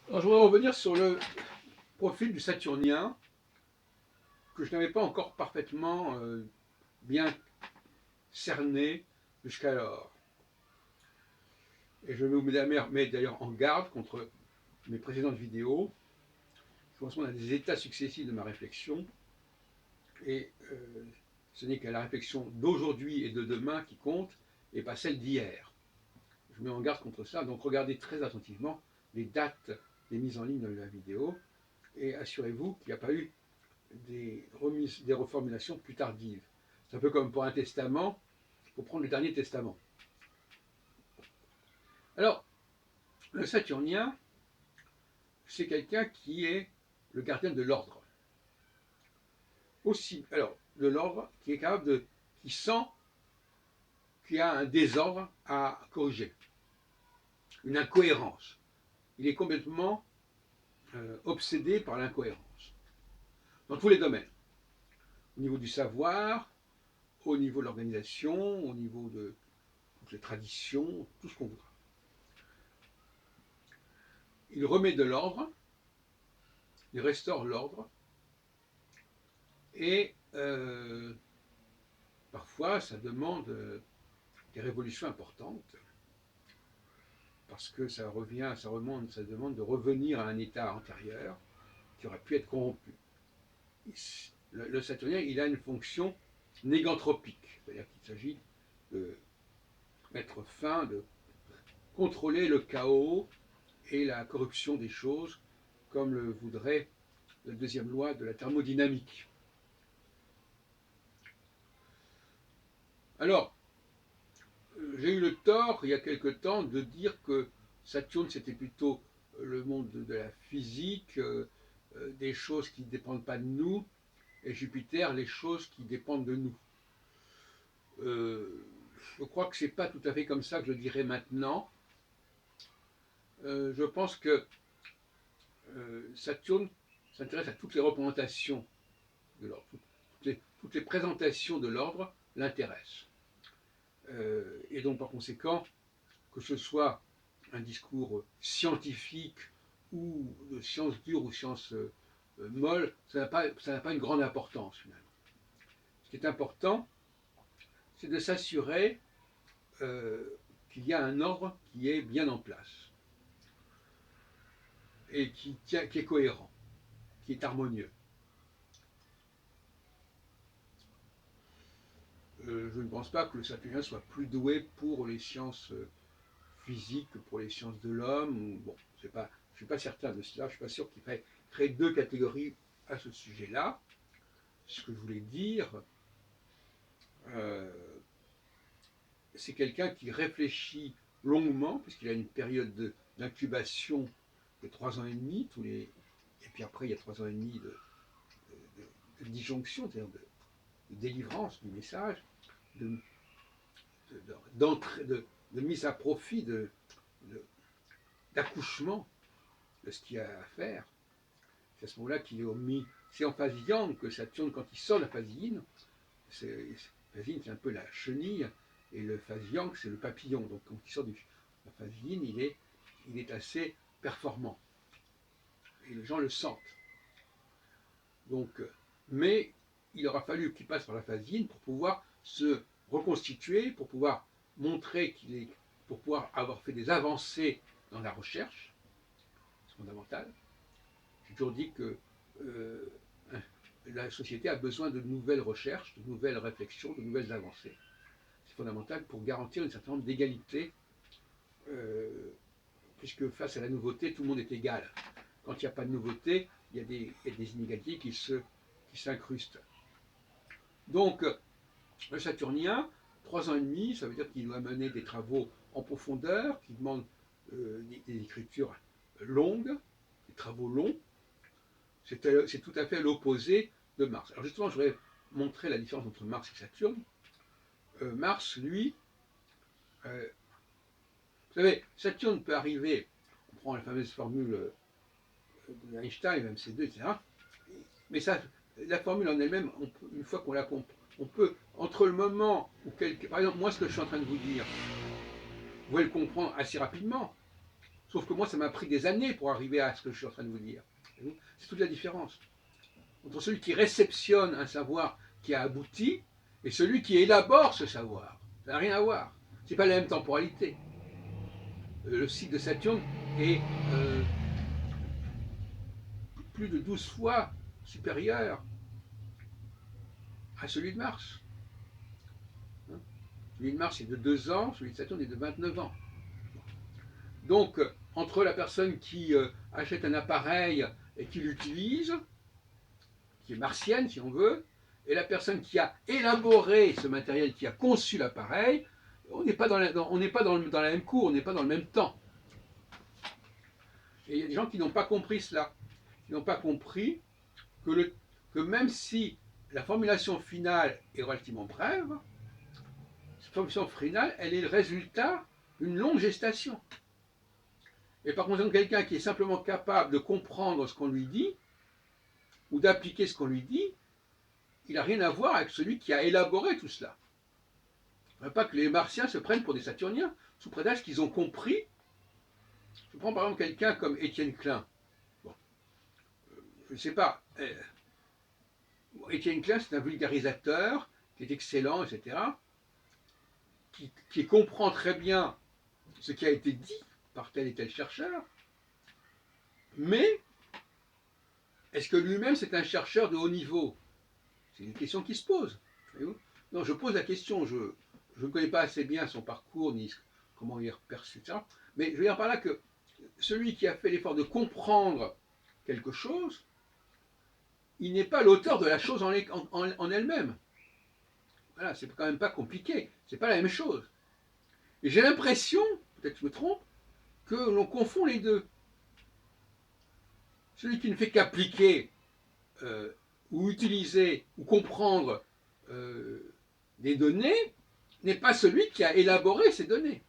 Alors, je voudrais revenir sur le profil du Saturnien que je n'avais pas encore parfaitement bien cerné jusqu'alors. Et je vais vous mettre d'ailleurs en garde contre mes précédentes vidéos. Je correspond à des états successifs de ma réflexion. Et ce n'est qu'à la réflexion d'aujourd'hui et de demain qui compte, et pas celle d'hier. Je mets en garde contre ça, donc regardez très attentivement les dates des mises en ligne de la vidéo, et assurez-vous qu'il n'y a pas eu des reformulations plus tardives. C'est un peu comme pour un testament, il faut prendre le dernier testament. Alors, le Saturnien, c'est quelqu'un qui est le gardien de l'ordre. Aussi, alors, de l'ordre qui est capable de, qui sent qu'il y a un désordre à corriger, une incohérence. Il est complètement obsédé par l'incohérence, dans tous les domaines. Au niveau du savoir, au niveau de l'organisation, au niveau de toutes les traditions, tout ce qu'on voudra. Il remet de l'ordre, il restaure l'ordre, et parfois ça demande des révolutions importantes, parce que ça demande de revenir à un état antérieur qui aurait pu être corrompu. Le Saturnien, il a une fonction négantropique, c'est-à-dire qu'il s'agit de mettre fin, de contrôler le chaos et la corruption des choses, comme le voudrait la deuxième loi de la thermodynamique. Alors, j'ai eu le tort, il y a quelque temps, de dire que Saturne, c'était plutôt le monde de la physique, des choses qui ne dépendent pas de nous, et Jupiter, les choses qui dépendent de nous. Je crois que ce n'est pas tout à fait comme ça que je le dirais maintenant. Je pense que Saturne s'intéresse à toutes les représentations de l'ordre, toutes les présentations de l'ordre l'intéressent. Et donc par conséquent, que ce soit un discours scientifique ou de sciences dures ou sciences molles, ça n'a pas une grande importance finalement. Ce qui est important, c'est de s'assurer qu'il y a un ordre qui est bien en place et qui est cohérent, qui est harmonieux. Je ne pense pas que le Saturnien soit plus doué pour les sciences physiques que pour les sciences de l'homme. Bon, je ne suis pas certain de cela, je ne suis pas sûr qu'il faille créer deux catégories à ce sujet-là. Ce que je voulais dire, euh, c'est quelqu'un qui réfléchit longuement, puisqu'il a une période d'incubation de 3 ans et demi, et puis après il y a 3 ans et demi de disjonction, c'est-à-dire de délivrance du message, de, de mise à profit, d'accouchement de ce qu'il y a à faire. C'est à ce moment-là qu'il est c'est en phase yang que Saturne, quand il sort de la phase yin, la phase yin c'est un peu la chenille, et le phase yang c'est le papillon. Donc quand il sort de la phase yin, il est assez performant. Et les gens le sentent. Donc, mais il aura fallu qu'il passe par la phase yin pour pouvoir se reconstituer, pour pouvoir montrer pour pouvoir avoir fait des avancées dans la recherche, c'est fondamental. J'ai toujours dit que la société a besoin de nouvelles recherches, de nouvelles réflexions, de nouvelles avancées. C'est fondamental pour garantir une certaine forme d'égalité, puisque face à la nouveauté, tout le monde est égal. Quand il n'y a pas de nouveauté, il y a des inégalités qui s'incrustent. Donc, le Saturnien, 3 ans et demi, ça veut dire qu'il doit mener des travaux en profondeur, qui demandent des écritures longues, des travaux longs. C'est tout à fait l'opposé de Mars. Alors justement, je voudrais montrer la différence entre Mars et Saturne. Mars, lui, vous savez, Saturne peut arriver, on prend la fameuse formule d'Einstein, MC2, etc. Mais ça, la formule en elle-même, une fois qu'on la comprend, on peut, entre le moment où par exemple, moi, ce que je suis en train de vous dire, vous pouvez le comprendre assez rapidement. Sauf que moi, ça m'a pris des années pour arriver à ce que je suis en train de vous dire. C'est toute la différence entre celui qui réceptionne un savoir qui a abouti et celui qui élabore ce savoir. Ça n'a rien à voir. Ce n'est pas la même temporalité. Le cycle de Saturne est plus de 12 fois supérieur à celui de Mars. Celui de Mars est de 2 ans, celui de Saturne est de 29 ans. Donc, entre la personne qui achète un appareil et qui l'utilise, qui est martienne si on veut, et la personne qui a élaboré ce matériel, qui a conçu l'appareil, on n'est pas dans la même cour, on n'est pas dans le même temps. Et il y a des gens qui n'ont pas compris cela. Qui n'ont pas compris que même si la formulation finale est relativement brève, cette formulation finale, elle est le résultat d'une longue gestation. Et par conséquent, quelqu'un qui est simplement capable de comprendre ce qu'on lui dit, ou d'appliquer ce qu'on lui dit, il n'a rien à voir avec celui qui a élaboré tout cela. Il ne faudrait pas que les Martiens se prennent pour des Saturniens, sous prétexte qu'ils ont compris. Je prends par exemple quelqu'un comme Étienne Klein. Bon, je ne sais pas. Étienne Klein, c'est un vulgarisateur qui est excellent, etc., qui comprend très bien ce qui a été dit par tel et tel chercheur, mais est-ce que lui-même c'est un chercheur de haut niveau? C'est une question qui se pose. Non, je pose la question, je ne connais pas assez bien son parcours, ni comment il est perçu, etc. Mais je veux dire par là que celui qui a fait l'effort de comprendre quelque chose, il n'est pas l'auteur de la chose en elle-même. Voilà, c'est quand même pas compliqué, c'est pas la même chose. Et j'ai l'impression, peut-être que je me trompe, que l'on confond les deux. Celui qui ne fait qu'appliquer ou utiliser ou comprendre des données n'est pas celui qui a élaboré ces données.